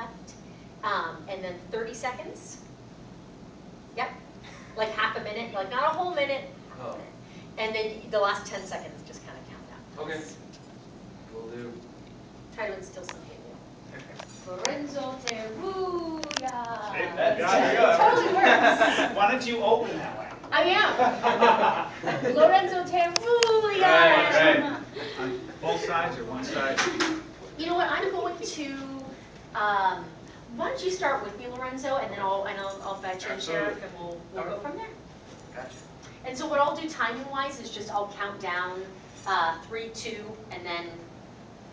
left. And then 30 seconds. Yep. Like half a minute, like not a whole minute. Oh. And then the last 10 seconds just kind of count down. Okay. Will do. Try to instill something new. Lorenzo Teruya. Hey, that got good. Totally works. Why don't you open that way? I am. Lorenzo Teruya. Right. On both sides or one side? You know what? I'm going to. Why don't you start with me, Lorenzo, and then I'll fetch and Sheriff, and we'll go from there. Gotcha. And so what I'll do timing-wise is just I'll count down 3, 2, and then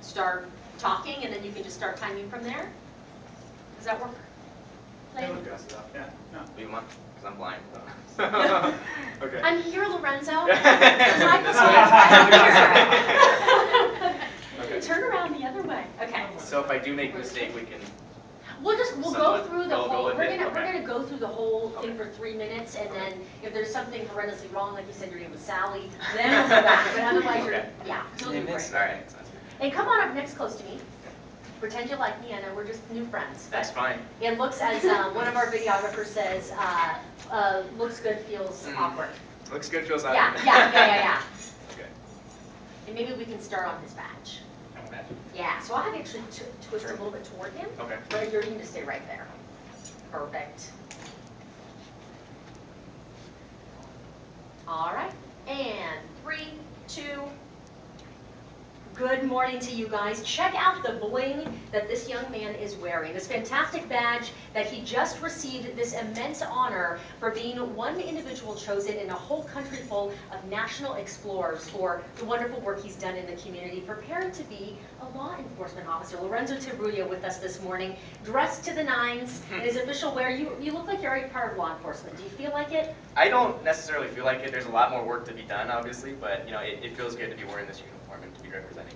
start talking, and then you can just start timing from there. Does that work? Yeah, we'll dress it up. Yeah. No. Do you want? Because I'm blind. Okay. I'm here, Lorenzo. Okay. Turn around the other way. Okay. So if I do make a mistake, we can. We'll go through the whole. with We're it? gonna go through the whole thing Okay. for 3 minutes, and then if there's something horrendously wrong, like you said, your name was Sally, then we'll go back. But otherwise, Okay. yeah, you'll do great. All right. And come on up next close to me. Pretend you like me. I know we're just new friends. That's fine. It looks, as one of our videographers says, looks good, feels awkward. Looks good, feels Yeah, awkward. yeah. Okay. And maybe we can start on his badge. Yeah, so I'll have you actually twist a little bit toward him. Okay. But you can just stay right there. Perfect. All right, and 3, 2. Good morning to you guys. Check out the bling that this young man is wearing. This fantastic badge that he just received, this immense honor for being one individual chosen in a whole country full of national explorers for the wonderful work he's done in the community, preparing to be a law enforcement officer. Lorenzo Teruya with us this morning, dressed to the nines in his official wear. You look like you're already part of law enforcement. Do you feel like it? I don't necessarily feel like it. There's a lot more work to be done, obviously, but you know, it feels good to be wearing this uniform and to be representing.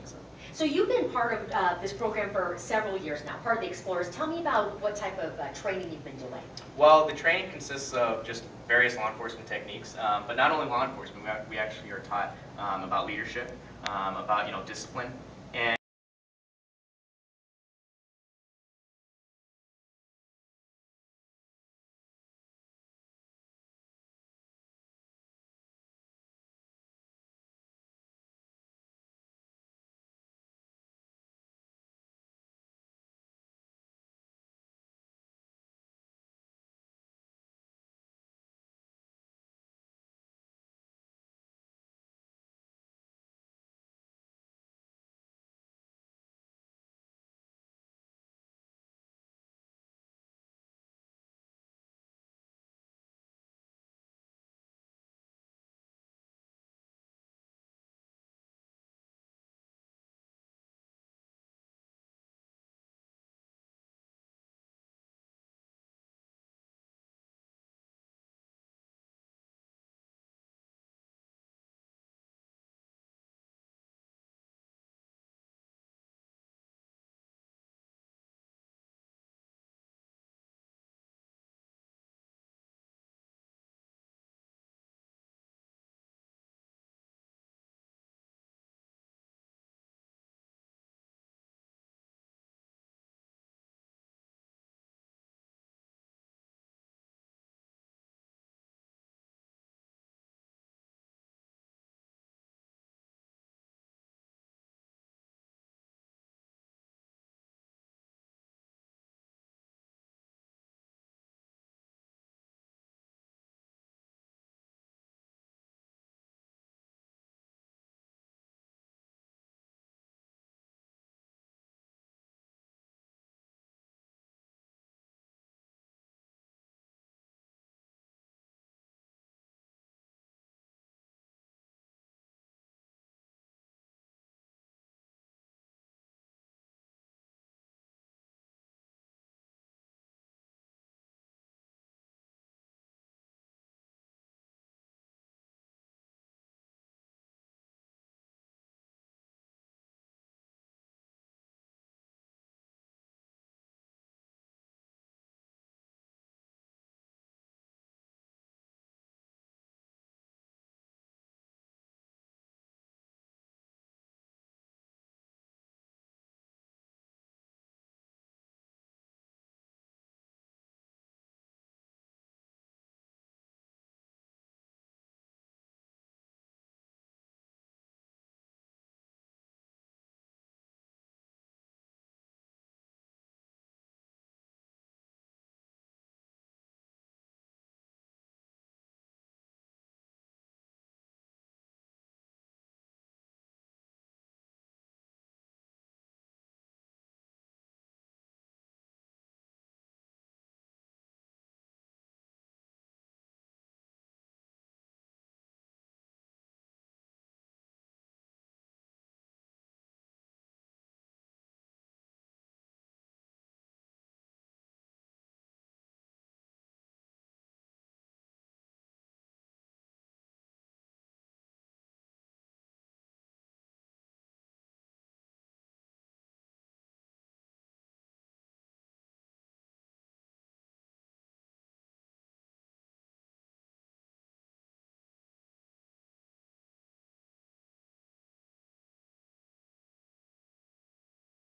So you've been part of this program for several years now, part of the Explorers. Tell me about what type of training you've been doing. Well, the training consists of just various law enforcement techniques, but not only law enforcement. We actually are taught about leadership, about discipline,